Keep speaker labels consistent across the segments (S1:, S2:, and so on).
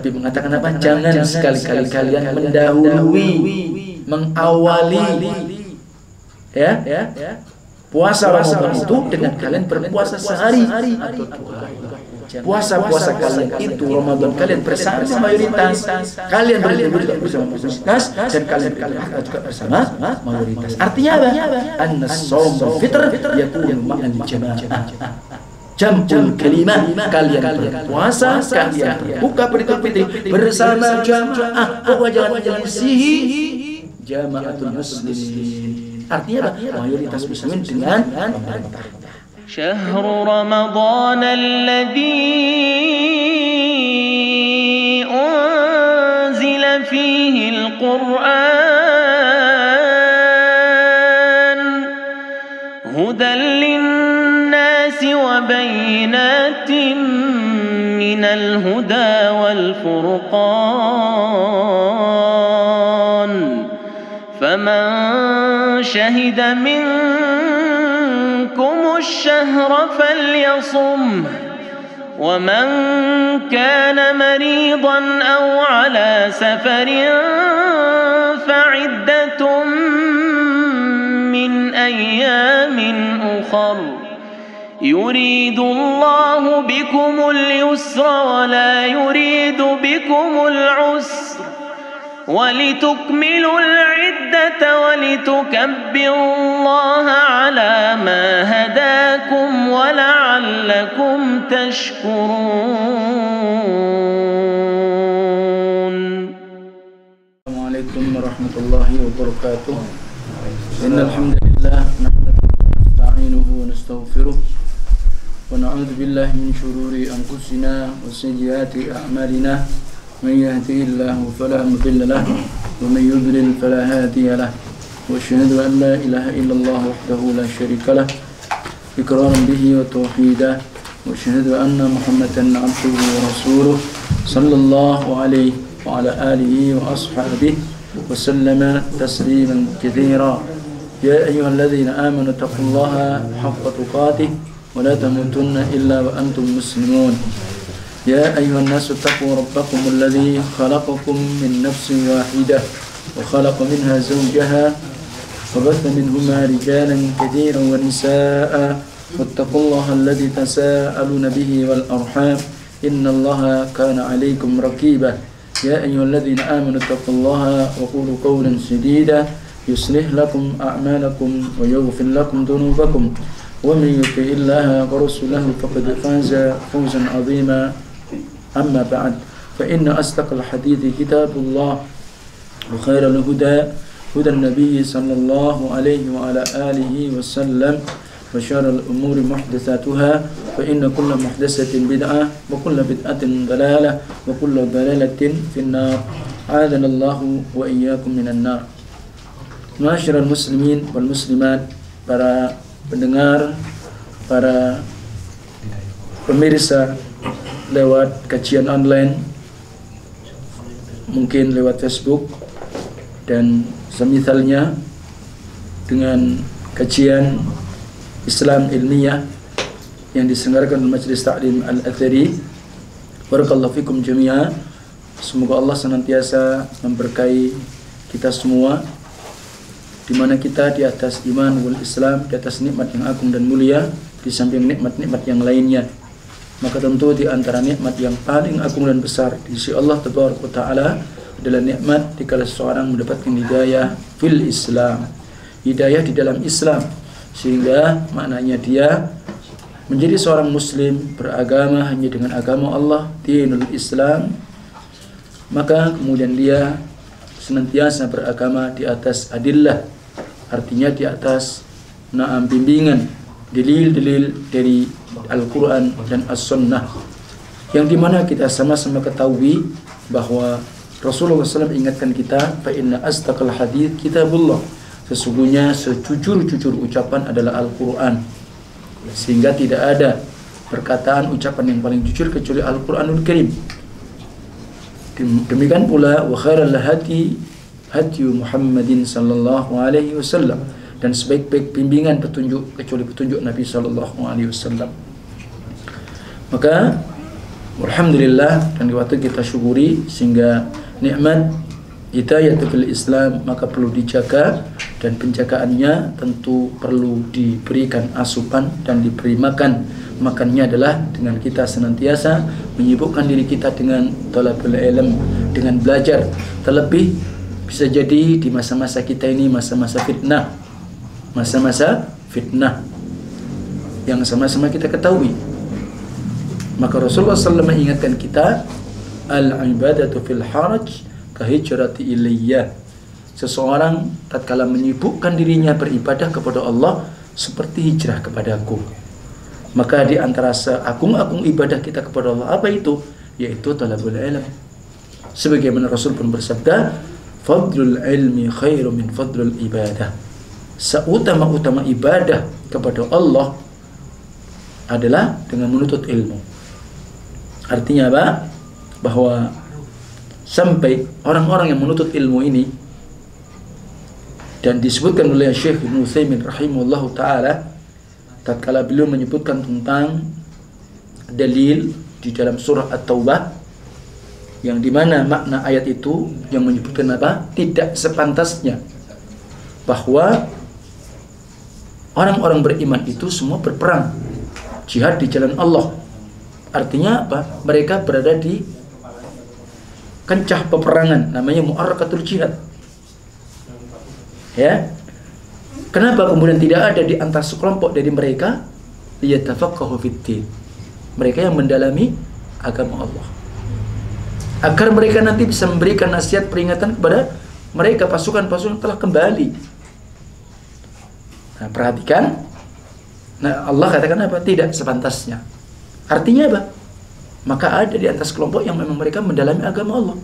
S1: Nabi mengatakan apa? Jangan sekali-kali kalian mendahului, mengawali puasa Ramadan itu dengan kalian berpuasa sehari atau 2 hari. Puasa-puasa kalian itu Ramadan kalian bersama mayoritas, kalian beribadah bersama mayoritas, dan kalian beribadah juga bersama mayoritas. Artinya apa? An-shaum wal fitr yakunu ma'al jamaah. Jam'ul kalimah, kalian berpuasa, kalian berbuka beribadah fitri bersama jamaah. Pokoknya jangan menyelisihi jamaatul muslimin. Artinya apa? Mayoritas muslimin dengan pemerintah.
S2: شهر رمضان الذي أنزل فيه القرآن هدى للناس وبينات من الهدى والفرقان فمن شهد منكم الشهر فليصمه ومن كان مريضا أو على سفر فعدة من أيام أخر يريد الله بكم اليسر ولا يريد بكم العسر ولتكملوا العدة ولتكبروا الله على ما هداكم ولعلكم تشكرون.
S1: السلام عليكم ورحمة الله وبركاته. إن الحمد لله نحمده ونستعينه ونستغفره ونعوذ بالله من شرور أنفسنا وسيئات أعمالنا. من يهده الله فلا مضل له ومن يضلل فلا هادي له واشهد ان لا اله الا الله وحده لا شريك له اقرارا به وتوحيدا واشهد ان محمدا عبده ورسوله صلى الله عليه وعلى اله واصحابه وسلم تسليما كثيرا. يا ايها الذين امنوا اتقوا الله حق تقاته ولا تموتن الا وانتم مسلمون. يا أيها الناس اتقوا ربكم الذي خلقكم من نفس واحدة وخلق منها زوجها وبث منهما رجالا كثيرا ونساء واتقوا الله الذي تساءلون به والأرحام إن الله كان عليكم رقيبا. يا أيها الذين آمنوا اتقوا الله وقولوا قولا سديدا يصلح لكم أعمالكم ويغفر لكم ذنوبكم ومن يطع الله ورسوله فقد فاز فوزا عظيما. أما بعد فإن أصدق الحديث كتاب الله وخير الهدى هدى النبي صلى الله عليه وعلى آله وسلم وشر الأمور محدثاتها فإن كل محدثة بدعة وكل بدعة ضلالة وكل ضلالة في النار. أعاذنا الله وإياكم من النار. Ma'asyiral muslimin wal muslimat, para pendengar, para pemirsa lewat kajian online, mungkin lewat Facebook dan semisalnya, dengan kajian Islam ilmiah yang diselenggarakan oleh Majelis Ta'lim Al-Athari. Barakallahu fikum jami'a. Semoga Allah senantiasa memberkahi kita semua, di mana kita di atas iman wal Islam, di atas nikmat yang agung dan mulia, di samping nikmat-nikmat yang lainnya. Maka tentu di antara nikmat yang paling agung dan besar di sisi Allah Tabaraka Ta'ala adalah nikmat dikala seseorang mendapatkan hidayah fil Islam, hidayah di dalam Islam, sehingga maknanya dia menjadi seorang muslim, beragama hanya dengan agama Allah, dinul Islam. Maka kemudian dia senantiasa beragama di atas adillah, artinya di atas bimbingan, dalil-dalil dari Al-Quran dan As-Sunnah, yang dimana kita sama-sama ketahui bahwa Rasulullah SAW ingatkan kita, fa inna astaqal hadits kitabullah, sesungguhnya sejujur-jujur ucapan adalah Al-Quran, sehingga tidak ada perkataan ucapan yang paling jujur kecuali Al-Quranul Karim. Demikian pula wa khairal hadi hadyu Muhammadin sallallahu alaihi wasallam, dan sebaik-baik bimbingan petunjuk kecuali petunjuk Nabi sallallahu alaihi wasallam. Maka Alhamdulillah, dan waktu kita syukuri sehingga nikmat hidayatul Islam maka perlu dijaga, dan penjagaannya tentu perlu diberikan asupan dan diberi makannya adalah dengan kita senantiasa menyibukkan diri kita dengan talabul ilm, dengan belajar. Terlebih bisa jadi di masa-masa kita ini masa-masa fitnah yang sama-sama kita ketahui. Maka Rasulullah SAW mengingatkan kita, al-ibadatu fil haraj kahijrati ilayya. Seseorang tatkala menyibukkan dirinya beribadah kepada Allah seperti hijrah kepadaku. Maka di antara seagung-agung ibadah kita kepada Allah apa itu? Yaitu talabul ilm. Sebagaimana Rasul pun bersabda, fadlul ilmi khairu min fadlul ibadah. Seutama-utama ibadah kepada Allah adalah dengan menuntut ilmu. Artinya apa? Bahwa sampai orang-orang yang menuntut ilmu ini, dan disebutkan oleh Syekh Ibnu Utsaimin rahimahullahu taala tatkala beliau menyebutkan tentang dalil di dalam surah At-Taubah, yang dimana makna ayat itu yang menyebutkan apa? Tidak sepantasnya bahwa orang-orang beriman itu semua berperang jihad di jalan Allah. Artinya apa? Mereka berada di kancah peperangan, namanya mu'arakatul jihad. Ya. Kenapa kemudian tidak ada di antara sekelompok dari mereka liyatafaqahu fiddin? Mereka yang mendalami agama Allah, agar mereka nanti bisa memberikan nasihat peringatan kepada mereka pasukan-pasukan telah kembali. Nah, perhatikan. Nah, Allah katakan apa? Tidak sepantasnya. Artinya apa? Maka ada di atas kelompok yang memang mereka mendalami agama Allah.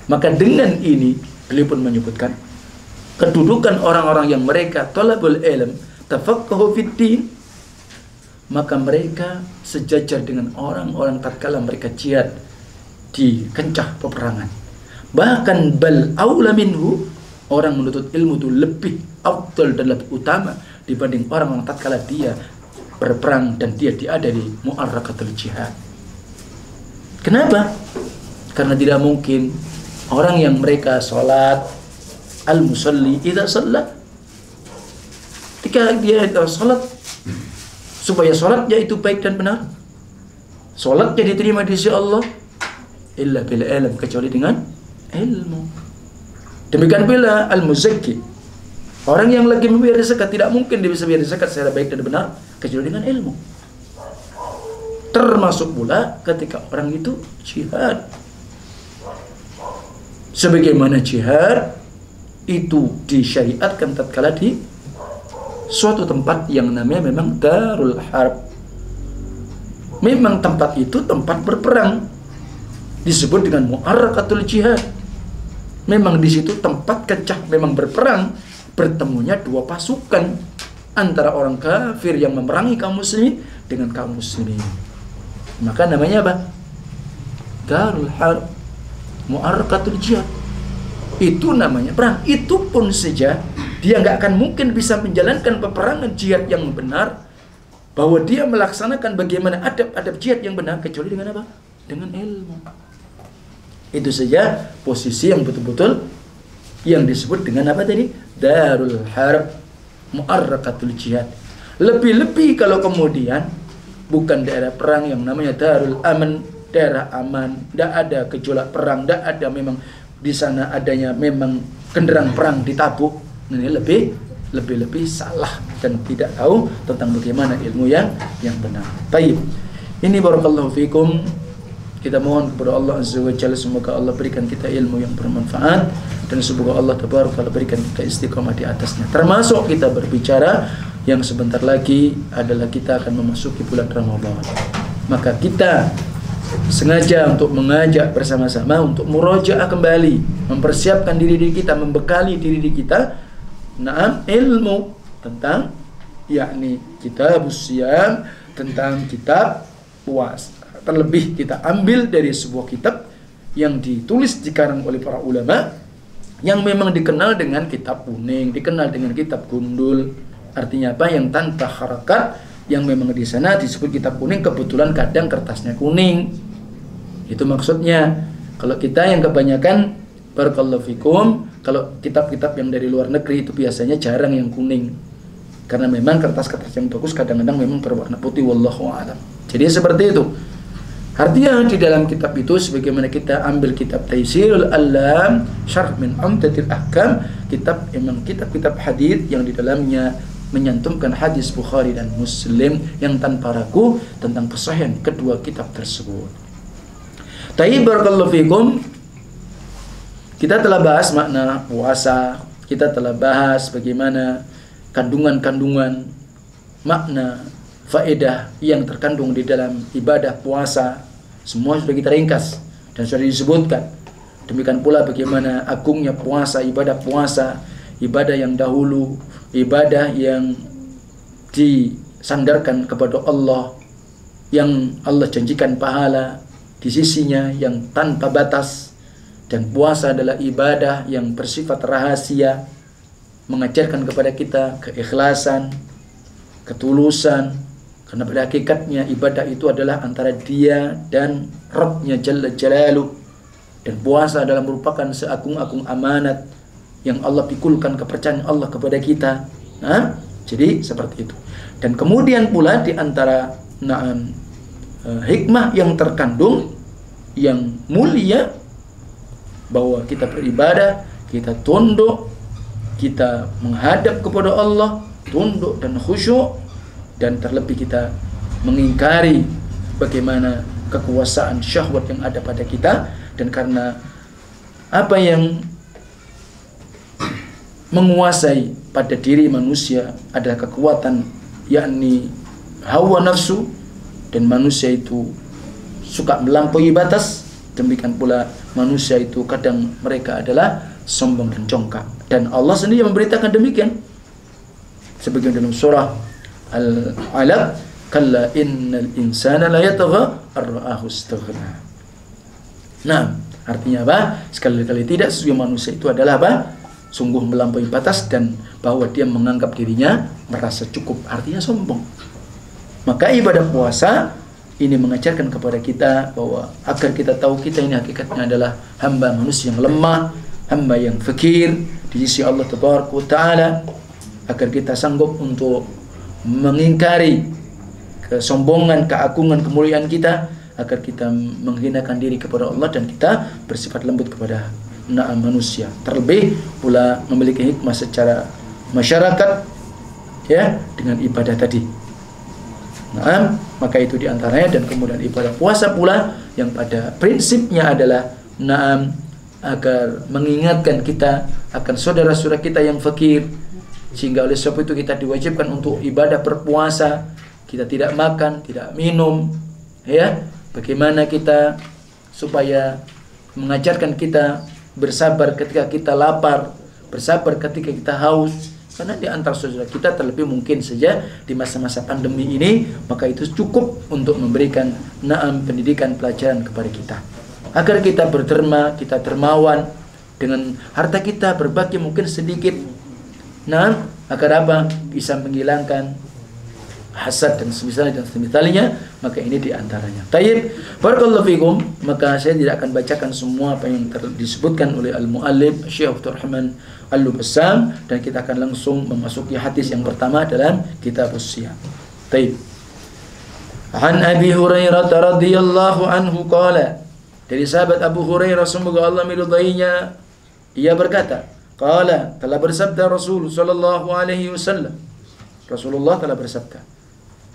S1: Maka dengan ini beliau pun menyebutkan kedudukan orang-orang yang mereka talabul ilm, tafaqahu fiddin, maka mereka sejajar dengan orang-orang tatkala mereka jihad di kancah peperangan. Bahkan bal aula minhu, orang menuntut ilmu itu lebih afdal dan lebih utama dibanding orang-orang tatkala dia berperang dan dia ada di mu'arakatul jihad. Kenapa? Karena tidak mungkin orang yang mereka sholat, al-musalli idza shalla, ketika dia sholat, supaya sholatnya itu baik dan benar, sholatnya diterima di sisi Allah, illa bil ilm, kecuali dengan ilmu. Demikian pula al-muzakki, orang yang lagi membayar zakat, tidak mungkin dia bisa membayar zakat secara baik dan benar kecuali dengan ilmu. Termasuk pula ketika orang itu jihad. Sebagaimana jihad itu disyariatkan tatkala di suatu tempat yang namanya memang darul harb. Memang tempat itu tempat berperang, disebut dengan mu'arakatul jihad. Memang di situ tempat kancah memang berperang, bertemunya dua pasukan antara orang kafir yang memerangi kaum muslimin dengan kaum muslimin. Maka namanya apa? Darul harb, mu'arakatul jihad. Itu namanya perang. Itu pun saja dia nggak akan mungkin bisa menjalankan peperangan jihad yang benar, bahwa dia melaksanakan bagaimana adab-adab jihad yang benar, kecuali dengan apa? Dengan ilmu. Itu saja posisi yang betul-betul yang disebut dengan apa tadi? Darul harb, mu'arakatul jihad. Lebih-lebih kalau kemudian bukan daerah perang yang namanya darul aman, daerah aman, tidak ada gejolak perang, tidak ada memang di sana adanya memang kendaraan perang ditabuk. Ini lebih salah dan tidak tahu tentang bagaimana ilmu yang benar. Baik. Ini barakallahu fikum. Kita mohon kepada Allah Azza wa Jalla, semoga Allah berikan kita ilmu yang bermanfaat, dan semoga Allah tabaraka berikan kita istiqamah di atasnya. Termasuk kita berbicara yang sebentar lagi adalah kita akan memasuki bulan Ramadan. Maka kita sengaja untuk mengajak bersama-sama untuk murojaah kembali, mempersiapkan diri kita, membekali diri kita ilmu tentang yakni kitabus siyam, tentang kitab puasa. Terlebih kita ambil dari sebuah kitab yang ditulis dikarang oleh para ulama yang memang dikenal dengan kitab kuning, dikenal dengan kitab gundul. Artinya apa? Yang tanpa harakat, yang memang di sana disebut kitab kuning, kebetulan kadang kertasnya kuning. Itu maksudnya. Kalau kita yang kebanyakan, barakallahu fikum, kalau kitab-kitab yang dari luar negeri itu biasanya jarang yang kuning. Karena memang kertas-kertas yang bagus kadang-kadang memang berwarna putih, wallahu a'lam. Jadi seperti itu. Artinya di dalam kitab itu, sebagaimana kita ambil kitab Taisirul Alam Syarh min Umdatil Ahkam, kitab-kitab hadis yang di dalamnya menyantumkan hadis Bukhari dan Muslim yang tanpa ragu tentang kesahihan kedua kitab tersebut. Taib, barakallahu fikum, kita telah bahas makna puasa, kita telah bahas bagaimana kandungan-kandungan makna faedah yang terkandung di dalam ibadah puasa. Semua sudah kita ringkas dan sudah disebutkan. Demikian pula bagaimana agungnya puasa, ibadah yang dahulu, ibadah yang disandarkan kepada Allah, yang Allah janjikan pahala di sisinya yang tanpa batas. Dan puasa adalah ibadah yang bersifat rahasia, mengajarkan kepada kita keikhlasan, ketulusan, karena pada hakikatnya ibadah itu adalah antara dia dan Rabbnya Jalla Jalaluh. Dan puasa adalah merupakan seagung-agung amanat yang Allah pikulkan kepercayaan Allah kepada kita. Jadi seperti itu. Dan kemudian pula di antara hikmah yang terkandung yang mulia, bahwa kita beribadah, kita tunduk, kita menghadap kepada Allah, tunduk dan khusyuk, dan terlebih kita mengingkari bagaimana kekuasaan syahwat yang ada pada kita. Dan karena apa yang menguasai pada diri manusia adalah kekuatan, yakni hawa nafsu, dan manusia itu suka melampaui batas. Demikian pula manusia itu kadang mereka adalah sombong dan congkak. Dan Allah sendiri memberitakan demikian. Sebagian dalam surah Al-Alaq, kalla innal insana la yatagha ar-ra'ahu istaghna. Nah, artinya apa? Sekali-kali tidak, sesungguhnya manusia itu adalah apa? Sungguh melampaui batas, dan bahwa dia menganggap dirinya merasa cukup, artinya sombong. Maka ibadah puasa ini mengajarkan kepada kita bahwa agar kita tahu kita ini hakikatnya adalah hamba manusia yang lemah, hamba yang fakir di sisi Allah Tabaraka wa Ta'ala, agar kita sanggup untuk mengingkari kesombongan, keagungan, kemuliaan kita, agar kita menghinakan diri kepada Allah dan kita bersifat lembut kepada manusia. Terlebih pula memiliki hikmah secara masyarakat, ya, dengan ibadah tadi. Maka itu diantaranya. Dan kemudian ibadah puasa pula yang pada prinsipnya adalah agar mengingatkan kita akan saudara-saudara kita yang fakir, sehingga oleh sebab itu kita diwajibkan untuk ibadah berpuasa. Kita tidak makan, tidak minum, ya. Bagaimana kita supaya mengajarkan kita bersabar ketika kita lapar, bersabar ketika kita haus. Karena di antara saudara kita, terlebih mungkin saja di masa-masa pandemi ini, maka itu cukup untuk memberikan pendidikan, pelajaran kepada kita, agar kita berderma, kita dermawan dengan harta kita, berbagi mungkin sedikit, agar apa? Bisa menghilangkan hasad dan semisalnya. Maka ini diantaranya. Tayyib, barakallahu fikum. Maka saya tidak akan bacakan semua apa yang disebutkan oleh al-muallif Syekh Abdul Rahman Al-Bassam, dan kita akan langsung memasuki hadis yang pertama dalam kitab As-Siyam. Tayyib. An Abi Hurairah radhiyallahu anhu qala, dari sahabat Abu Hurairah semoga Allah meridainya, ia berkata, qala, telah bersabda Rasul sallallahu alaihi wasallam, Rasulullah telah bersabda,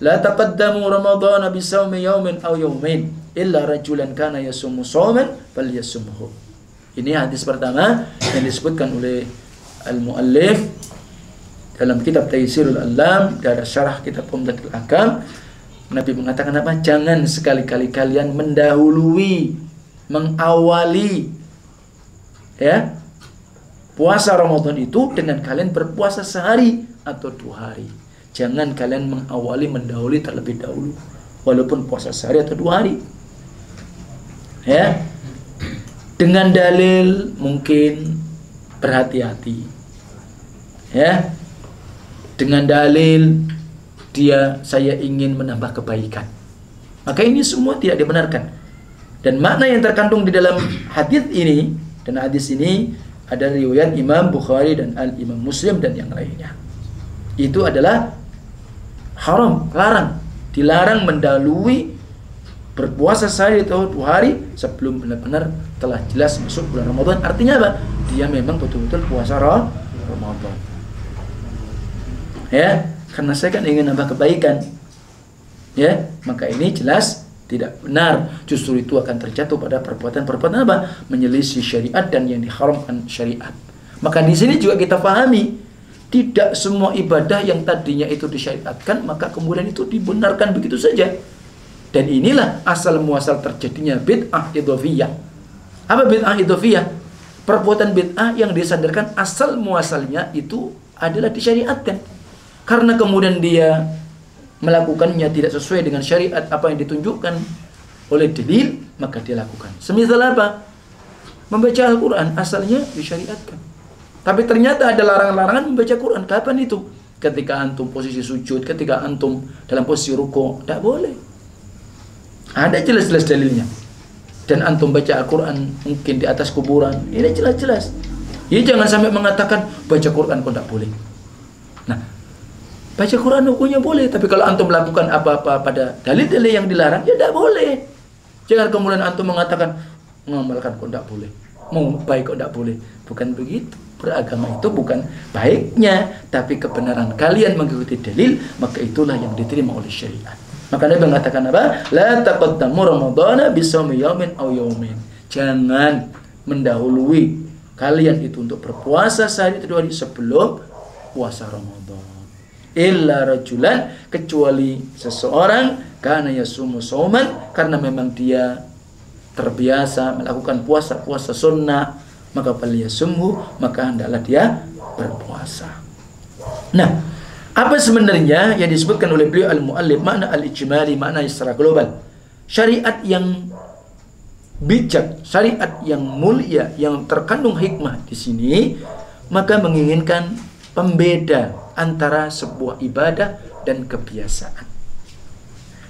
S1: la taqaddamu ramadhana bisawmi yawmin aw yawmain illa rajulan kana yasumu shawman falyasumhu. Ini hadis pertama yang disebutkan oleh al-muallif dalam kitab Taisirul Alam dari syarah kitab Umdatul Ahkam. Nabi mengatakan apa? Jangan sekali-kali kalian mendahului, mengawali, ya, puasa Ramadan itu dengan kalian berpuasa sehari atau 2 hari. Jangan kalian mengawali, mendahului terlebih dahulu, walaupun puasa sehari atau 2 hari. Ya, dengan dalil mungkin berhati-hati. Ya, dengan dalil saya ingin menambah kebaikan. Maka ini semua tidak dibenarkan. Dan makna yang terkandung di dalam hadis ini, dan hadis ini ada riwayat Imam Bukhari dan Al-Imam Muslim dan yang lainnya. Itu adalah haram, larang, dilarang mendahului berpuasa sehari atau 2 hari sebelum benar-benar telah jelas masuk bulan Ramadan. Artinya apa? Dia memang betul-betul puasa Ramadan. Ya, karena saya kan ingin nambah kebaikan. Ya, maka ini jelas tidak benar. Justru itu akan terjatuh pada perbuatan-perbuatan apa? Menyelisih syariat dan yang diharamkan syariat. Maka di sini juga kita pahami, tidak semua ibadah yang tadinya itu disyariatkan maka kemudian itu dibenarkan begitu saja. Dan inilah asal muasal terjadinya bid'ah idhofiyah. Apa bid'ah idhofiyah? Perbuatan bid'ah yang disandarkan asal muasalnya itu adalah disyariatkan. Karena kemudian dia melakukannya tidak sesuai dengan syariat apa yang ditunjukkan oleh dalil, maka dia lakukan. Semisal apa? Membaca Al-Quran asalnya disyariatkan, tapi ternyata ada larangan-larangan membaca Quran. Kapan itu? Ketika antum posisi sujud, ketika antum dalam posisi ruku', tidak boleh. Ada jelas-jelas dalilnya. Dan antum baca Al-Quran mungkin di atas kuburan, ini jelas-jelas. Ya jangan sampai mengatakan baca Quran kok tidak boleh. Nah, baca Quran hukumnya boleh, tapi kalau antum melakukan apa-apa pada dalil-dalil yang dilarang, ya tidak boleh. Jangan kemudian antum mengatakan mengamalkan kok tidak boleh, mau baik kok tidak boleh. Bukan begitu. Beragama itu bukan baiknya, tapi kebenaran kalian mengikuti dalil, maka itulah yang diterima oleh syariat. Maka Nabi mengatakan apa? La taqaddamu Ramadhana bisawmi yaumin aw yaumin. Jangan mendahului kalian itu untuk berpuasa sehari atau 2 hari sebelum puasa Ramadan. Illa rajulan, kecuali seseorang kana yasumu sauman, karena memang dia terbiasa melakukan puasa sunnah, maka falyasumhu, maka hendaklah dia berpuasa. Nah, apa sebenarnya yang disebutkan oleh beliau al-muallif, makna al-ijmali, makna secara global? Syariat yang bijak, syariat yang mulia, yang terkandung hikmah di sini, maka menginginkan pembeda antara sebuah ibadah dan kebiasaan.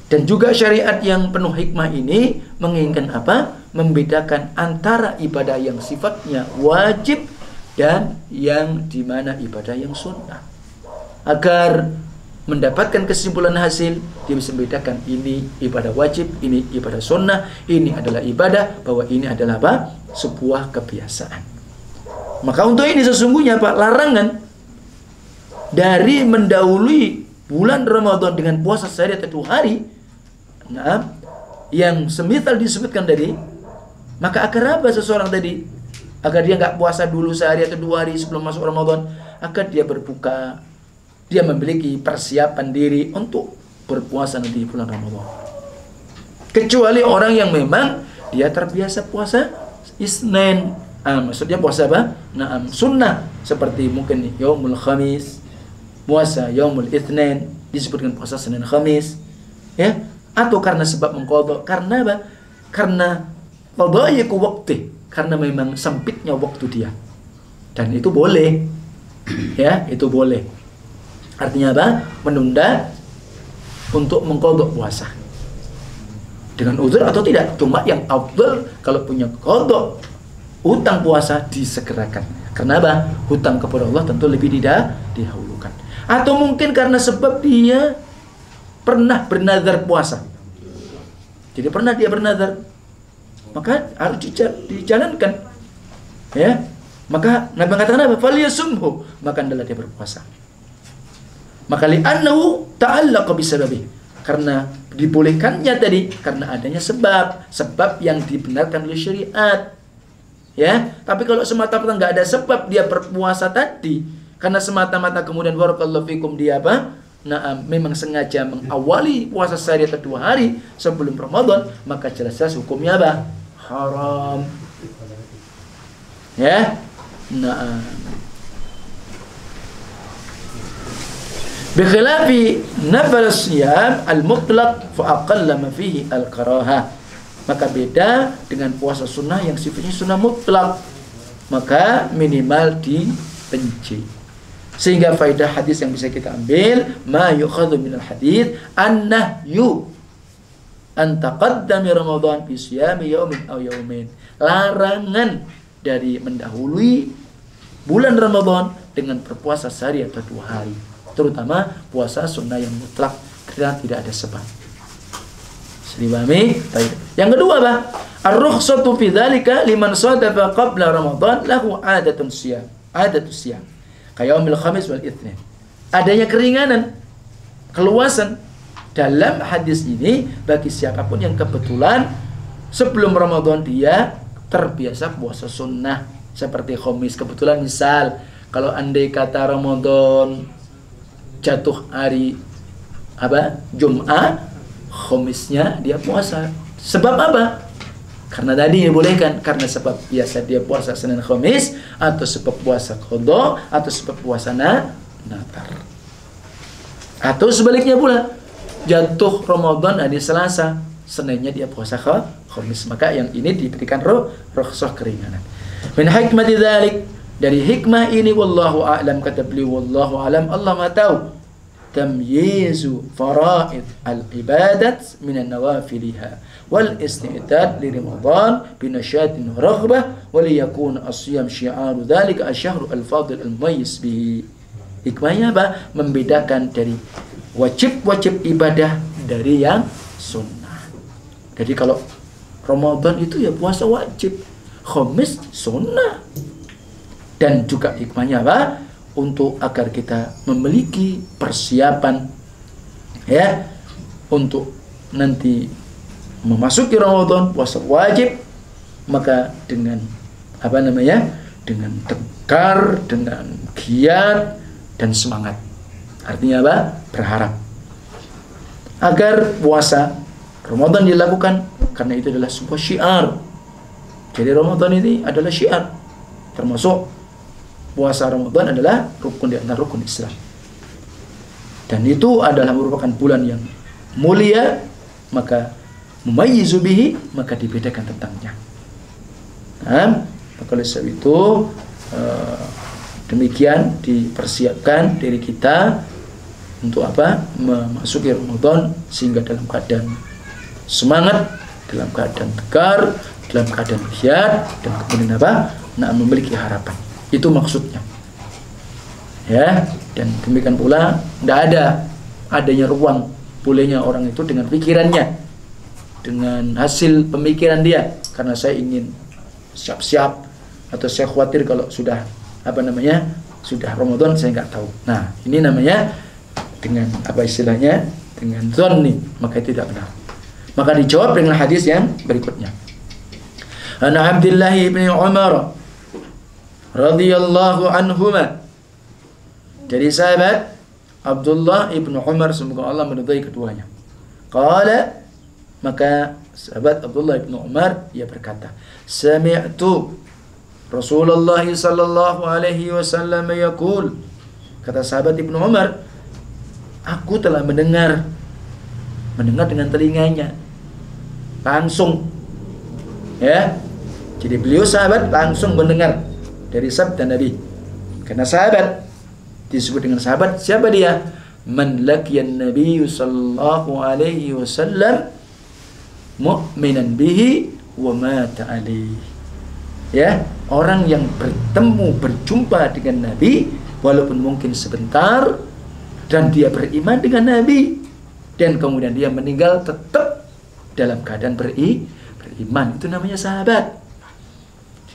S1: Dan juga syariat yang penuh hikmah ini menginginkan apa? Membedakan antara ibadah yang sifatnya wajib dan yang dimana ibadah yang sunnah. Agar mendapatkan kesimpulan hasil, dia bisa membedakan ini ibadah wajib, ini ibadah sunnah, ini adalah ibadah, bahwa ini adalah apa? Sebuah kebiasaan. Maka untuk ini sesungguhnya Pak, larangan dari mendahului bulan Ramadan dengan puasa sehari atau 2 hari, nah, yang semisal disebutkan tadi, maka agar apa seseorang tadi? Agar dia nggak puasa dulu sehari atau 2 hari sebelum masuk Ramadan, agar dia berbuka, dia memiliki persiapan diri untuk berpuasa nanti di bulan Ramadan. Kecuali orang yang memang dia terbiasa puasa Isnin, maksudnya puasa apa? Nah, sunnah, seperti mungkin Yaumul Khamis, puasa Yaumul Itsnin, disebutkan puasa Senin Khamis, ya, atau karena sebab mengqadha, karena apa? Karena qadha'iku waqti, karena memang sempitnya waktu dia. Dan itu boleh. Ya, itu boleh. Artinya apa? Menunda untuk mengqadha puasa. Dengan uzur atau tidak, cuma yang afdal kalau punya qadha hutang puasa disegerakan. Karena apa? Hutang kepada Allah tentu lebih didahulukan. Atau mungkin karena sebab dia pernah bernazar puasa. Jadi pernah dia bernazar, maka harus dijalankan. Ya. Maka Nabi mengatakan apa? Falyasumhu, maka hendaklah dia berpuasa. Maka li'annahu ta'allaqa bisababi, karena dibolehkannya tadi karena adanya sebab yang dibenarkan oleh syariat. Ya, tapi kalau semata-mata nggak ada sebab dia berpuasa tadi, karena semata-mata kemudian barakallahu fikum dia apa? Nah, memang sengaja mengawali puasa sehari atau 2 hari sebelum Ramadan, maka jelas-jelas hukumnya apa? Haram. Ya. Nah, bikhilafi nafal siyam al-mutlaq fa aqalla ma fihi al-karahah. Maka beda dengan puasa sunnah yang sifatnya sunnah mutlak, maka minimal dibenci. Sehingga faedah hadis yang bisa kita ambil, ma yukhadhu minal hadis an-nahyu an taqaddami Ramadan bi siyami yaumin aw yaumin. Larangan dari mendahului bulan Ramadan dengan berpuasa sehari atau 2 hari, terutama puasa sunnah yang mutlak karena tidak ada sebab. Dipahami? Yang kedua, Pak, ar-rukhsatu fi dzalika liman sadafa qabla Ramadan lahu adatun siyam. Adatus siyam. Kayaumil khamis wal itsnin. Adanya keringanan, keluasan dalam hadis ini bagi siapapun yang kebetulan sebelum Ramadan dia terbiasa puasa sunnah seperti khamis. Kebetulan misal kalau andai kata Ramadan jatuh hari Jumat, khamisnya dia puasa. Sebab apa? Karena tadi dibolehkan, karena sebab biasa dia puasa Senin Khamis, atau sebab puasa qadha, atau sebab puasa natar. Atau sebaliknya pula, jatuh Ramadan hari Selasa, Seninnya dia puasa Khamis. Maka yang ini diberikan rukhsah keringanan. Min hikmati dzalik, dari hikmah ini wallahu a'lam, kata beliau wallahu a'lam, Allah Maha tahu, tamyizu faraid al-ibadat min an-nawafiliha wal isti'dad li Ramadan bi nashatin wa raghbah wa li yakun as-siyam syi'aru dzalika asy-syahr al-fadil al-mumayyiz bihi. Hikmahnya apa? Membedakan dari wajib-wajib ibadah dari yang sunnah. Jadi kalau Ramadan itu ya puasa wajib, Khamis sunnah. Dan juga hikmahnya apa? Untuk agar kita memiliki persiapan ya untuk nanti memasuki Ramadan puasa wajib, maka dengan dengan tegar, dengan giat dan semangat. Artinya apa? Berharap agar puasa Ramadan dilakukan, karena itu adalah sebuah syiar. Jadi Ramadan ini adalah syiar, termasuk puasa Ramadan adalah rukun di antara rukun Islam. Dan itu adalah merupakan bulan yang mulia, maka mumayyizu bihi, maka dibedakan tentangnya. Maka oleh sebab itu demikian dipersiapkan diri kita untuk apa? Memasuki Ramadan sehingga dalam keadaan semangat, dalam keadaan tegar, dalam keadaan giat, dan kemudian apa? Memiliki harapan. Itu maksudnya. Ya, dan demikian pula tidak adanya ruang bolehnya orang itu dengan pikirannya, dengan hasil pemikiran dia, karena saya ingin siap-siap, atau saya khawatir kalau sudah sudah Ramadan saya nggak tahu. Nah, ini namanya dengan dengan dzanni, maka itu tidak benar. Maka dijawab dengan hadis yang berikutnya. Ana Abdullah bin Umar radhiyallahu anhuma, dari sahabat Abdullah ibnu Umar, semoga Allah meridai keduanya. Qala, maka sahabat Abdullah ibnu Umar ia berkata, sami'tu Rasulullah sallallahu alaihi wasallam yaqul, kata sahabat ibnu Umar, aku telah mendengar dengan telinganya langsung, ya. Jadi beliau sahabat langsung mendengar dari sabda Nabi. Karena sahabat disebut dengan sahabat, siapa dia? Man laqiyan Nabi sallallahu alaihi wasallam mu'minan bihi wa mata alaihi. Ya, orang yang berjumpa dengan Nabi walaupun mungkin sebentar, dan dia beriman dengan Nabi, dan kemudian dia meninggal tetap dalam keadaan beriman. Itu namanya sahabat.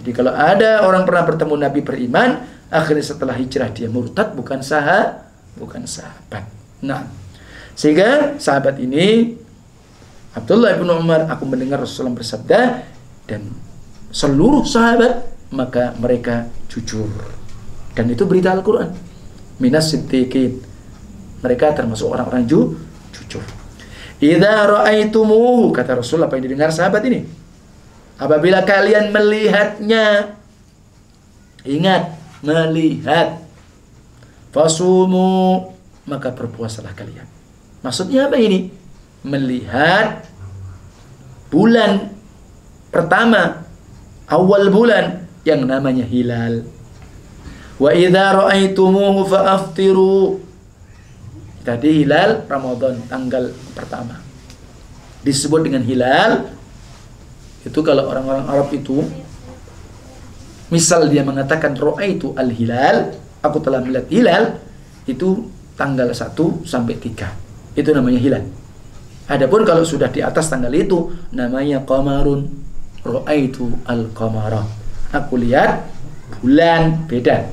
S1: Jadi kalau ada orang pernah bertemu Nabi beriman, akhirnya setelah hijrah dia murtad, bukan sahabat. Nah, sehingga sahabat ini Abdullah bin Umar, aku mendengar Rasulullah bersabda, dan seluruh sahabat maka mereka jujur. Dan itu berita Al-Quran. Minas siddiqin, mereka termasuk orang-orang jujur. Idza ra'aitumuhu, kata Rasulullah, apa yang didengar sahabat ini, apabila kalian melihatnya, ingat, melihat, fasumu, maka berpuasalah kalian. Maksudnya apa ini? Melihat bulan pertama, awal bulan yang namanya hilal. Wa idza ra'aitumuhu fa'aftiru. Tadi hilal Ramadan tanggal pertama. disebut dengan hilal. Itu kalau orang-orang Arab itu, misal dia mengatakan ra'aitu al-hilal, aku telah melihat hilal, itu tanggal 1 sampai 3. Itu namanya hilal. Adapun kalau sudah di atas tanggal itu, namanya qamarun. Ra'aitu al-qamara. Aku lihat bulan, beda.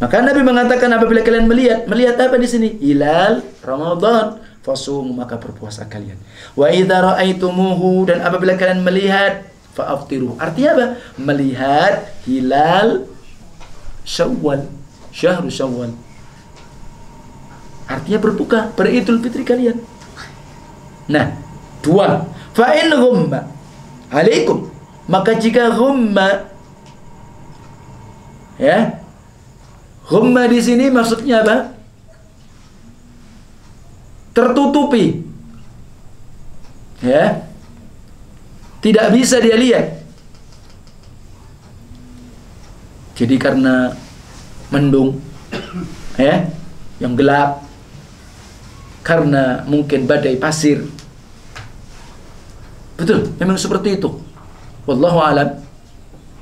S1: Maka Nabi mengatakan apabila kalian melihat apa di sini? Hilal Ramadan, fasumu, maka berpuasa kalian. Wa idza ra'aitumuhu, dan apabila kalian melihat, fa'aftiru. Artinya apa? Melihat hilal Syawal, syahrul Syawal. Artinya berbuka, beridul fitri kalian. Nah, 2. Fa in ghumma alaikum, maka jika ghumma, ya, ghumma di sini maksudnya apa? Tertutupi, ya, tidak bisa dia lihat. Jadi karena mendung, ya, yang gelap, karena mungkin badai pasir. Betul, memang seperti itu. Wallahu alam.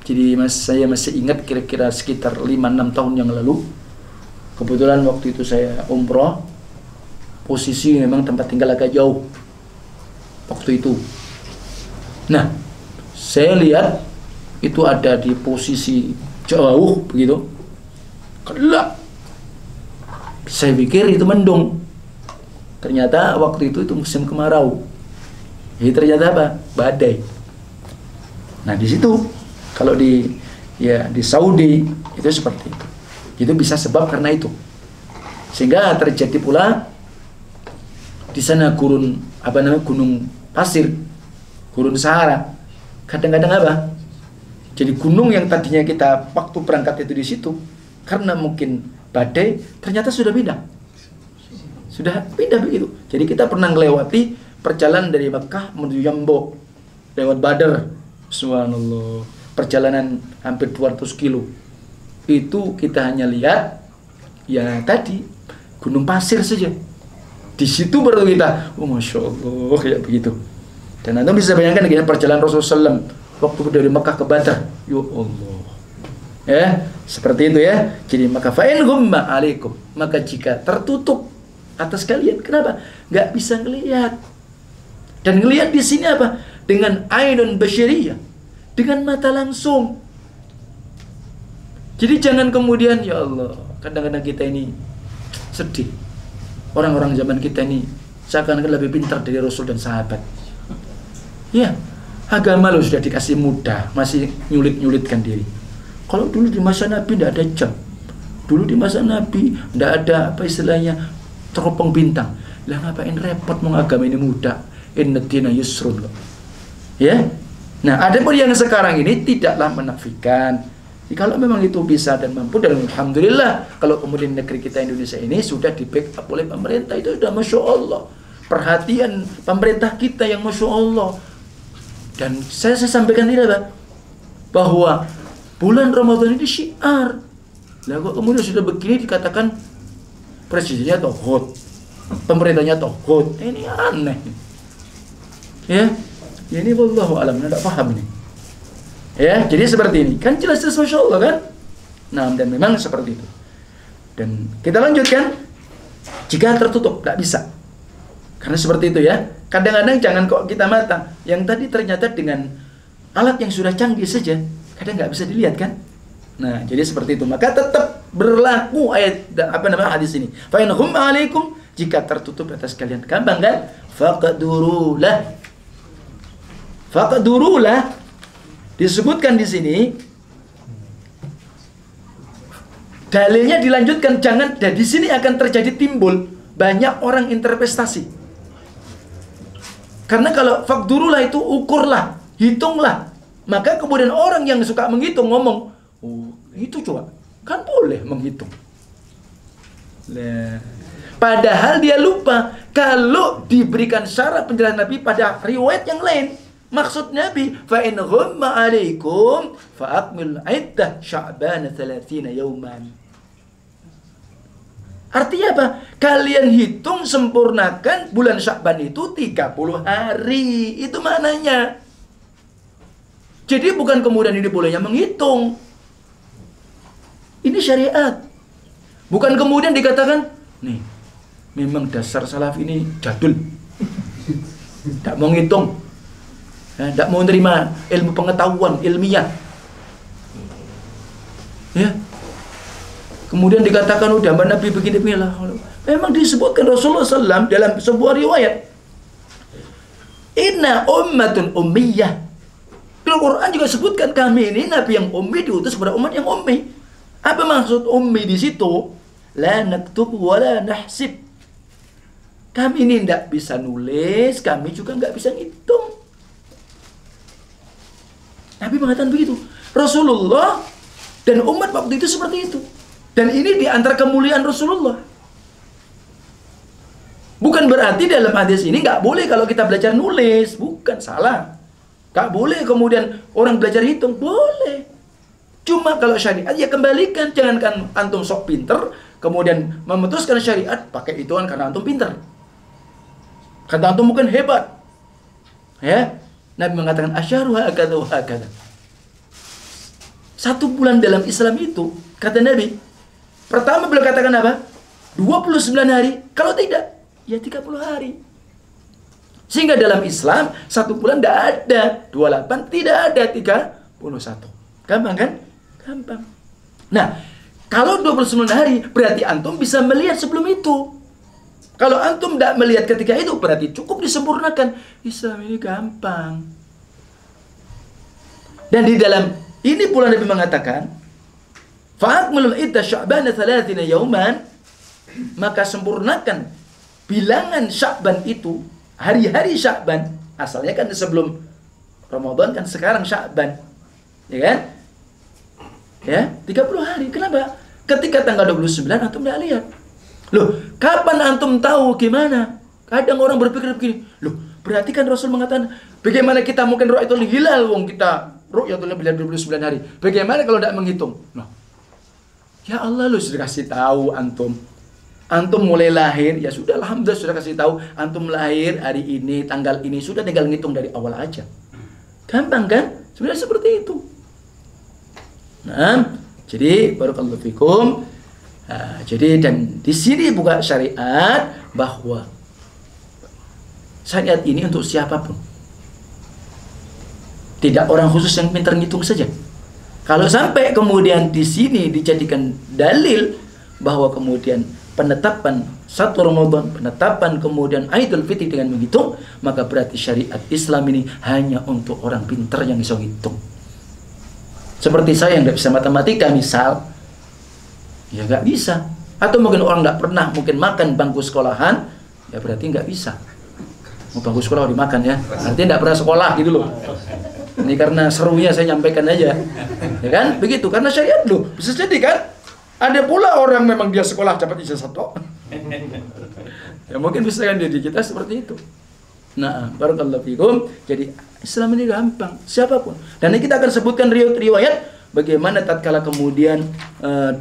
S1: Jadi saya masih ingat kira-kira sekitar 5-6 tahun yang lalu. Kebetulan waktu itu saya umroh. Posisi memang tempat tinggal agak jauh waktu itu. Nah, saya lihat itu ada di posisi jauh begitu, gelap. Saya pikir itu mendung. Ternyata waktu itu musim kemarau. Jadi ternyata apa? Badai. Nah, di situ kalau di Saudi itu seperti itu. Itu bisa sebab karena itu. Sehingga terjadi pula di sana gunung pasir, gurun Sahara. Kadang-kadang apa? Jadi gunung yang tadinya kita waktu berangkat itu di situ, karena mungkin badai, ternyata sudah pindah. Sudah pindah begitu. Jadi kita pernah melewati perjalanan dari Mekah menuju Yambo, lewat Badar. Subhanallah. Perjalanan hampir 200 kilo. Itu kita hanya lihat ya tadi gunung pasir saja. Di situ baru kita, oh Masya Allah, kayak begitu. Dan Anda bisa bayangkan dengan perjalanan Rasulullah SAW waktu dari Mekah ke Badar. Ya Allah. Ya, seperti itu ya. Jadi maka fa'in ghumma alaikum, maka jika tertutup atas kalian, kenapa? Nggak bisa ngelihat. Dan ngelihat di sini apa? Dengan ainun basyariyah, dengan mata langsung. Jadi jangan kemudian, ya Allah, kadang-kadang kita ini sedih. Orang-orang zaman kita ini seakan-akan lebih pintar dari Rasul dan sahabat. Ya, agama lo sudah dikasih mudah, masih nyulit-nyulitkan diri. Kalau dulu di masa Nabi tidak ada jam. Dulu di masa Nabi tidak ada apa istilahnya teropong bintang. Lah ngapain repot mau agama ini mudah? Inna dina yusrun. Ya. Nah, ada pun yang sekarang ini tidaklah menafikan. Kalau memang itu bisa dan mampu, dan alhamdulillah kalau kemudian negeri kita Indonesia ini sudah di backup oleh pemerintah, itu sudah Masya Allah. Perhatian pemerintah kita yang Masya Allah. Dan saya sampaikan ini bahwa bulan Ramadan ini syiar. Lah kok kemudian sudah begini dikatakan presidennya tohut, pemerintahnya tohut. Ini aneh. Ya, ini wallahu alam, tidak paham ini. Ya, jadi seperti ini. Kan jelas-jelas Masya Allah kan? Nah, dan memang seperti itu. Dan kita lanjutkan. Jika tertutup, tidak bisa. Karena seperti itu ya. Kadang-kadang jangan kok kita mata. Yang tadi ternyata dengan alat yang sudah canggih saja, kadang nggak bisa dilihat kan? Nah, jadi seperti itu. Maka tetap berlaku ayat hadis ini. Fa in hum alaikum, jika tertutup atas kalian. Gampang kan? Faqdurulah. Faqdurulah. Disebutkan di sini, dalilnya dilanjutkan, jangan, dan di sini akan terjadi timbul banyak orang interpretasi. Karena kalau fakdurulah itu ukurlah, hitunglah, maka kemudian orang yang suka menghitung ngomong, oh itu coba, kan boleh menghitung. Nah, padahal dia lupa kalau diberikan syarat penjelasan Nabi pada riwayat yang lain. Maksud Nabi, fa in ghumma alaikum fa akmil iddah Sya'ban 30 yawman. Artinya apa? Kalian hitung sempurnakan bulan Sya'ban itu 30 hari. Itu maknanya. Jadi bukan kemudian ini bolehnya menghitung. Ini syariat. Bukan kemudian dikatakan, nih, memang dasar salaf ini jadul. Tak mau ngitung. Tak mau menerima ilmu pengetahuan ilmiah. Ya. Kemudian dikatakan udah Nabi begini-begini lah. Memang disebutkan Rasulullah SAW dalam sebuah riwayat. Inna ummatun ummiyah. Di Al-Quran juga sebutkan kami ini Nabi yang ummi diutus kepada umat yang ummi. Apa maksud ummi di situ? La naktub wa la nahsib. Kami ini tidak bisa nulis, kami juga nggak bisa ngitung. Nabi mengatakan begitu. Rasulullah dan umat waktu itu seperti itu. Dan ini di antara kemuliaan Rasulullah. Bukan berarti dalam hadis ini nggak boleh kalau kita belajar nulis. Bukan, salah. Nggak boleh kemudian orang belajar hitung. Boleh. Cuma kalau syariat ya kembalikan. Jangankan antum sok pinter, kemudian memutuskan syariat pakai hitungan karena antum pinter. Kata antum mungkin hebat. Ya, Nabi mengatakan asyharu hakadha wa hakadha. 1 bulan dalam Islam itu, kata Nabi, pertama beliau katakan apa? 29 hari. Kalau tidak, ya 30 hari. Sehingga dalam Islam 1 bulan tidak ada 28, tidak ada 31. Gampang kan? Gampang. Nah, kalau 29 hari berarti antum bisa melihat sebelum itu. Kalau antum tidak melihat ketika itu berarti cukup disempurnakan. Islam ini gampang. Dan di dalam ini pula Nabi mengatakan, fa'akmulul iddah Sya'ban 30 yauman, maka sempurnakan bilangan Sya'ban itu, hari-hari Sya'ban, asalnya kan sebelum Ramadan kan sekarang Sya'ban. Ya kan? Ya, 30 hari. Kenapa? Ketika tanggal 29 antum tidak lihat. Loh, kapan antum tahu gimana? Kadang orang berpikir begini, loh, berarti kan Rasul mengatakan, bagaimana kita mungkin ru'yatul hilal wong kita ru'yatul hilal 29 hari. Bagaimana kalau tidak menghitung? Loh. Ya Allah, lu sudah kasih tahu antum. Antum mulai lahir, ya sudah alhamdulillah sudah kasih tahu antum lahir hari ini, tanggal ini, sudah tinggal ngitung dari awal aja. Gampang kan? Sebenarnya seperti itu. Nah, jadi barakallahu fikum. Nah, jadi dan di sini buka syariat bahwa syariat ini untuk siapapun. Tidak orang khusus yang pintar ngitung saja. Kalau sampai kemudian di sini dijadikan dalil bahwa kemudian penetapan 1 Ramadan, penetapan kemudian Idul Fitri dengan menghitung, maka berarti syariat Islam ini hanya untuk orang pintar yang bisa ngitung. Seperti saya yang tidak bisa matematika misal, ya nggak bisa. Atau mungkin orang nggak pernah mungkin makan bangku sekolahan, ya berarti nggak bisa. Mau bangku sekolah dimakan ya, artinya nggak pernah sekolah gitu loh. Ini karena serunya saya nyampaikan aja, ya kan? Begitu karena syariat loh. Bisa jadi kan? Ada pula orang memang dia sekolah dapat ijazah tok. Ya mungkin bisa kan jadi kita seperti itu. Nah, barakallahu fikum. Jadi Islam ini gampang, siapapun. Dan ini kita akan sebutkan riwayat bagaimana tatkala kemudian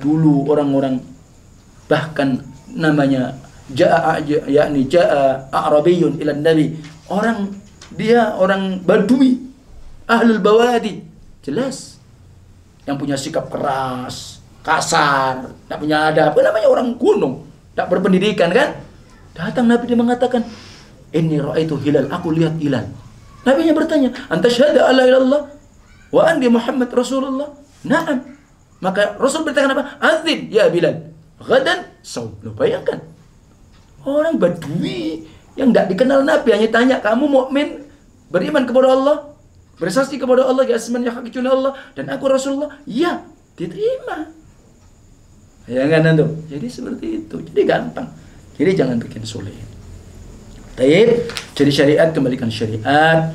S1: dulu orang-orang bahkan namanya ja'a A'rabiyun ila Nabi. Orang Badui, ahlul bawadi, jelas yang punya sikap keras, kasar, tak punya adab, namanya orang gunung, tak berpendidikan kan? Datang Nabi dia mengatakan, "Inni ra'aitu hilal, aku lihat hilal." Nabi nya bertanya, "Anta syahada alla ilaha illallah wa anni Muhammad Rasulullah?" Naam. Maka Rasul berkata apa? "Adzin ya Bilal, ghadan saum." Lo bayangkan. Orang Badui yang enggak dikenal Nabi hanya tanya, "Kamu mukmin, beriman kepada Allah, bersaksi kepada Allah ya asman ya hakikun Allah dan aku Rasulullah?" Ya, diterima. Ya kan antum? Jadi seperti itu. Jadi gampang. Jadi jangan bikin sulit. Baik, jadi syariat kembalikan syariat.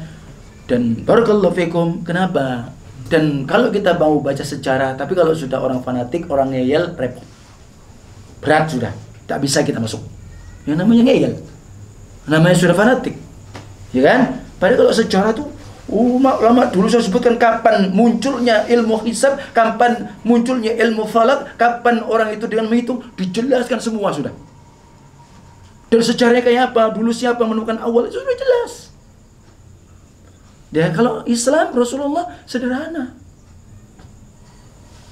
S1: Dan barakallahu fikum. Kenapa? Dan kalau kita mau baca sejarah, tapi kalau sudah orang fanatik, orang ngeyel, repot. Berat sudah, tak bisa kita masuk. Yang namanya ngeyel, namanya sudah fanatik, ya kan? Padahal kalau sejarah tuh Ulama dulu saya sebutkan kapan munculnya ilmu hisab, kapan munculnya ilmu falak, kapan orang itu dengan menghitung, dijelaskan semua sudah. Dan sejarahnya kayak apa, dulu siapa menemukan awal, itu sudah jelas. Dan kalau Islam Rasulullah sederhana.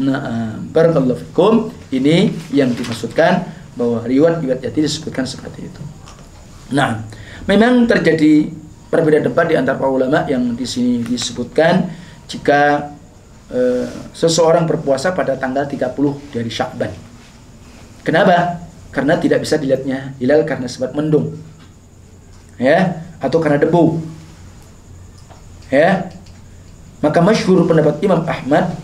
S1: Nah, barakallahu fikum, ini yang dimaksudkan bahwa riwayat Yati disebutkan seperti itu. Nah, memang terjadi perbedaan pendapat di antara para ulama yang di sini disebutkan jika seseorang berpuasa pada tanggal 30 dari Sya'ban. Kenapa? Karena tidak bisa dilihatnya hilal karena sebab mendung. Ya, atau karena debu. Ya. Maka masyhur pendapat Imam Ahmad,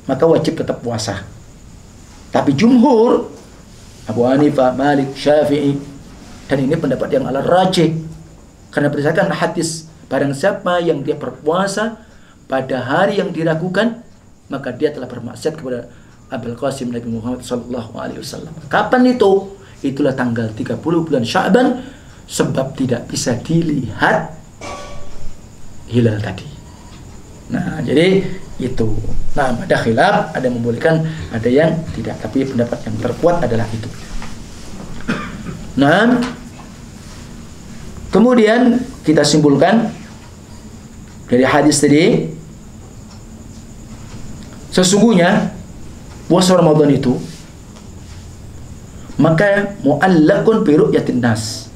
S1: maka wajib tetap puasa. Tapi jumhur Abu Hanifah, Malik, Syafi'i, dan ini pendapat yang ala rajih karena berdasarkan hadis, barang siapa yang dia berpuasa pada hari yang diragukan, maka dia telah bermaksiat kepada Abul Qasim Nabi Muhammad sallallahu alaihi wasallam. Kapan itu? Itulah tanggal 30 bulan Sya'ban, sebab tidak bisa dilihat hilal tadi. Nah, jadi itu. Nah, ada khilaf, ada yang membolehkan, ada yang tidak, tapi pendapat yang terkuat adalah itu. Nah, kemudian kita simpulkan dari hadis tadi, sesungguhnya puasa Ramadan itu maka mu'allaqun bi ru'yatin nas,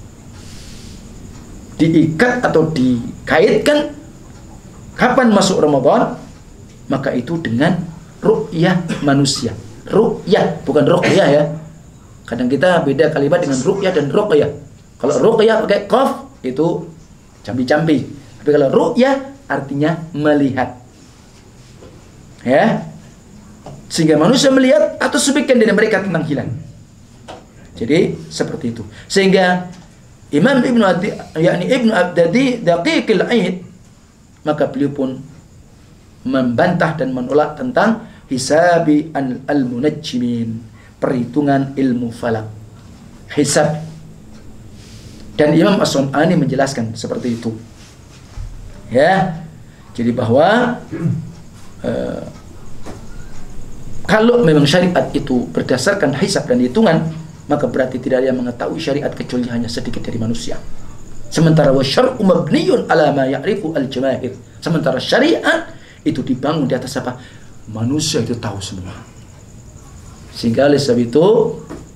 S1: diikat atau dikaitkan kapan masuk Ramadan, maka itu dengan ru'yah manusia. Ru'yah, bukan ruqyah ya. Kadang kita beda kalimat dengan ru'yah dan ruqyah. Kalau ruqyah pakai qaf itu campi-campi. Tapi kalau ru'yah artinya melihat. Ya. Sehingga manusia melihat atau sebagian dari mereka tentang hilal. Jadi seperti itu. Sehingga Imam Ibnu Abdadi Daqiqil Aid, maka beliau pun membantah dan menolak tentang hisabi al-munajjimin, perhitungan ilmu falak, hisab. Dan Imam As-Sun'ani menjelaskan seperti itu. Ya. Jadi bahwa kalau memang syariat itu berdasarkan hisab dan hitungan, maka berarti tidak ada yang mengetahui syariat kecuali hanya sedikit dari manusia. Sementara wasyar'u mabniyun ala ma ya'rifu al-jamaahir. Sementara syariat itu dibangun di atas apa? Manusia itu tahu semua. Sehingga oleh sebab itu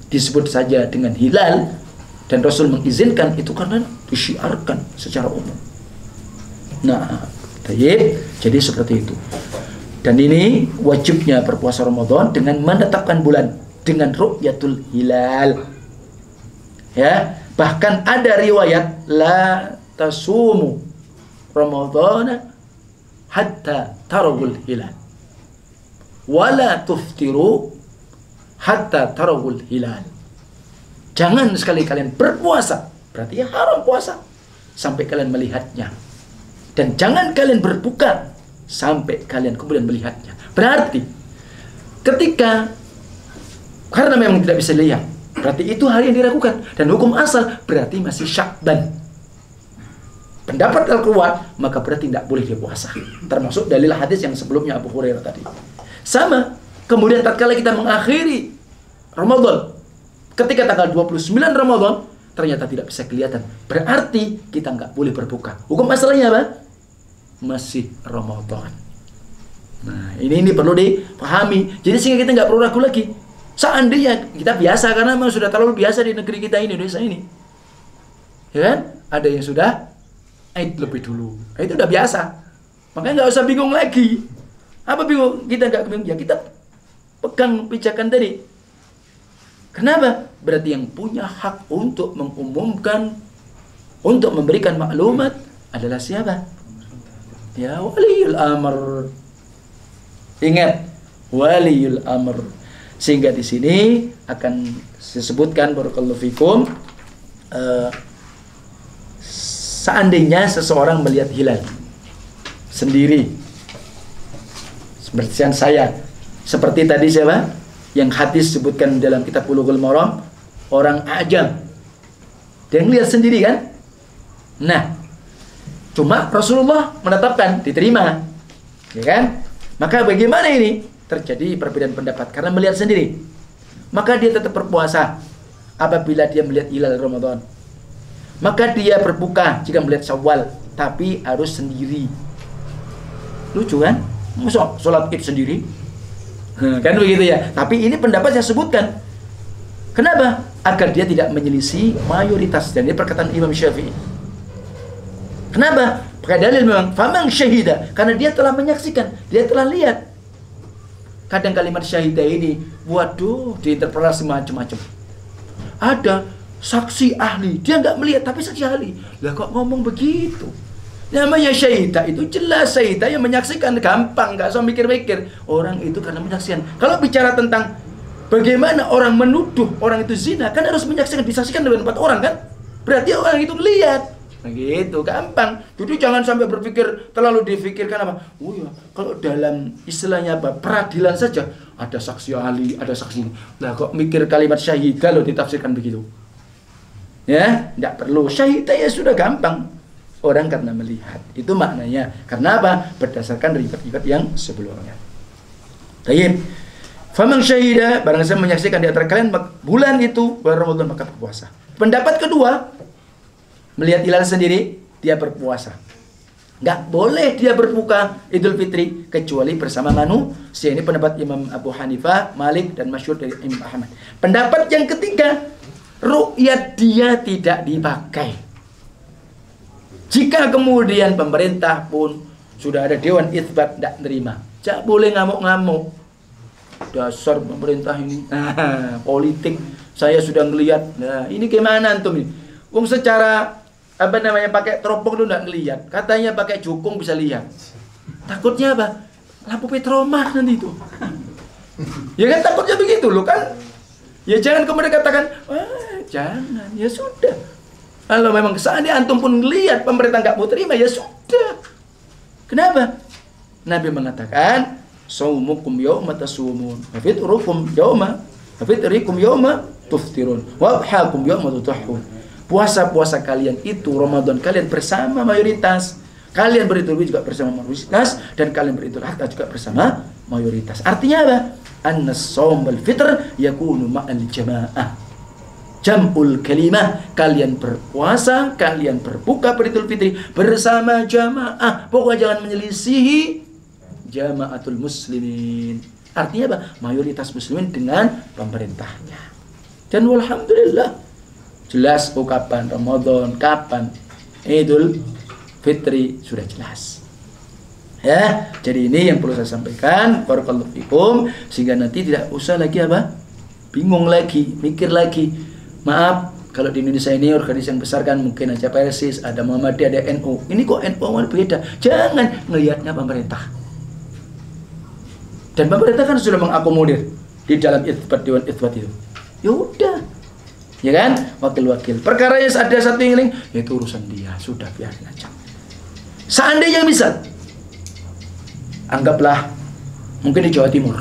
S1: disebut saja dengan hilal, dan Rasul mengizinkan itu karena disyiarkan secara umum. Nah, jadi seperti itu. Dan ini wajibnya berpuasa Ramadan dengan menetapkan bulan dengan ru'yatul hilal. Ya, bahkan ada riwayat la tasumu Ramadana hatta tarawul hilal wala tuftiru hatta tarawul hilal. Jangan sekali kalian berpuasa, berarti ya haram puasa, sampai kalian melihatnya. Dan jangan kalian berbuka sampai kalian kemudian melihatnya. Berarti ketika karena memang tidak bisa lihat, berarti itu hari yang diragukan, dan hukum asal berarti masih Sya'ban. Pendapat al-Quwat, maka berarti tidak boleh dia puasa. Termasuk dalil hadis yang sebelumnya Abu Hurairah tadi. Sama, kemudian tatkala kita mengakhiri Ramadan, ketika tanggal 29 Ramadan ternyata tidak bisa kelihatan, berarti kita nggak boleh berbuka. Hukum asalnya apa? Masih Ramadan. Nah, ini perlu dipahami. Jadi sehingga kita nggak perlu ragu lagi. Seandainya kita biasa, karena memang sudah terlalu biasa di negeri kita ini, Indonesia ini, ya kan? Ada yang sudah Aid lebih dulu, itu udah biasa. Makanya nggak usah bingung lagi. Apa bingung? Kita nggak bingung, ya kita pegang pijakan tadi. Kenapa? Berarti yang punya hak untuk mengumumkan, untuk memberikan maklumat adalah siapa? Ya, waliyul amr. Ingat, waliyul amr. Sehingga di sini akan disebutkan barakallahu fikum, seandainya seseorang melihat hilal sendiri, seperti saya, seperti tadi siapa? Yang hadis sebutkan dalam kitab Bulughul Maram, orang ajam, dia lihat sendiri kan? Nah, Cuma Rasulullah menetapkan diterima, ya kan? Maka bagaimana ini? Terjadi perbedaan pendapat karena melihat sendiri. Maka dia tetap berpuasa apabila dia melihat hilal Ramadan. Maka dia berbuka jika melihat Syawal, tapi harus sendiri. Lucu kan? Masa sholat Id sendiri? Kan begitu ya. Tapi ini pendapat saya sebutkan. Kenapa? Agar dia tidak menyelisih mayoritas. Dan ini perkataan Imam Syafi'i. Kenapa? Pakai dalil memang famang syahida, karena dia telah menyaksikan, dia telah lihat. Kadang kalimat syahidah ini, waduh, diinterpretasi macam-macam. Ada saksi ahli, dia nggak melihat tapi saksi ahli. Lah kok ngomong begitu? Namanya syahidah itu jelas syahidah yang menyaksikan, gampang, nggak usah mikir-mikir. Orang itu karena menyaksikan. Kalau bicara tentang bagaimana orang menuduh orang itu zina, kan harus menyaksikan, disaksikan dengan 4 orang kan? Berarti orang itu lihat. Begitu, gampang. Jadi jangan sampai berpikir, terlalu difikirkan apa. Oh ya, kalau dalam istilahnya apa, peradilan saja ada saksi ahli, ada saksi. Lah kok mikir kalimat syahidah loh ditafsirkan begitu. Ya, tidak perlu. Syahidah ya sudah gampang. Orang karena melihat. Itu maknanya. Karena apa? Berdasarkan riwayat-riwayat yang sebelumnya. Baik. Faman syahidah, barang siapa menyaksikan di antara kalian bulan itu bulan Ramadan, maka berpuasa. Pendapat kedua, melihat hilal sendiri, dia berpuasa. Nggak boleh dia berbuka Idul Fitri kecuali bersama manusia. Ini pendapat Imam Abu Hanifah, Malik, dan masyhur dari Imam Ahmad. Pendapat yang ketiga, ru'yat dia tidak dipakai. Jika kemudian pemerintah pun sudah ada Dewan Itsbat, tidak terima. Tidak boleh ngamuk-ngamuk. Dasar pemerintah ini, politik. Saya sudah ngelihat. Nah, ini gimana antum ini? Secara pakai teropong lu nggak ngelihat, katanya pakai jukung bisa lihat. Takutnya apa? Lampu petromah nanti itu. Ya kan takutnya begitu loh kan? Ya jangan kemudian katakan, jangan, ya sudah. Kalau memang seandainya antum pun ngelihat pemerintah nggak mau terima, ya sudah. Kenapa? Nabi mengatakan, saumukum yawma tasumun, wa fitrukum yawma, wa fitrikum yawma tuftirun, wa adhakum yawma tutahhun. Puasa-puasa kalian itu, Ramadan kalian bersama mayoritas. Kalian beridul juga bersama mayoritas. Dan kalian beridul adha juga bersama mayoritas. Artinya apa? An-shaum wal fitr yakunu ma'al jamaah. Jam'ul kalimah. Kalian berpuasa, kalian berbuka beridul fitri bersama jamaah. Pokoknya jangan menyelisihi jamaatul muslimin. Artinya apa? Mayoritas muslimin dengan pemerintahnya. Dan walhamdulillah, jelas kapan Ramadan, kapan Idul Fitri sudah jelas. Ya, jadi ini yang perlu saya sampaikan. Barakallahu fikum, sehingga nanti tidak usah lagi apa? Bingung lagi, mikir lagi. Maaf, kalau di Indonesia ini organisasi yang besar kan mungkin aja Persis, ada Muhammadiyah, ada NU. Ini kok NU beda? Jangan ngelihatnya pemerintah. Dan pemerintah kan sudah mengakomodir di dalam itsbat, Dewan Itsbat itu. Ya udah. Ya kan? Wakil-wakil. Perkaranya ada satu yang lain, yaitu urusan dia. Sudah, biarin aja. Seandainya misal, anggaplah mungkin di Jawa Timur.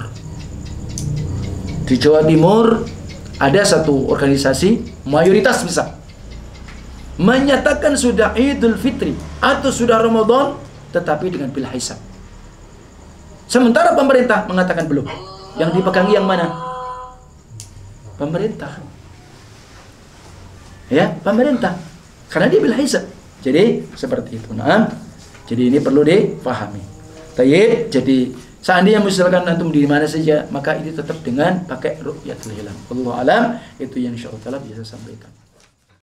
S1: Di Jawa Timur ada satu organisasi mayoritas misal menyatakan sudah Idul Fitri atau sudah Ramadan, tetapi dengan bil hisab. Sementara pemerintah mengatakan belum. Yang dipegangi yang mana? Pemerintah. Ya, pemerintah. Karena dia bil hisab. Jadi seperti itu. Nah, jadi ini perlu dipahami. Tayyib, jadi seandainya misalkan antum di mana saja, maka ini tetap dengan pakai ru'yatul hilal. Wallahu alam, itu yang insyaallah bisa sampaikan.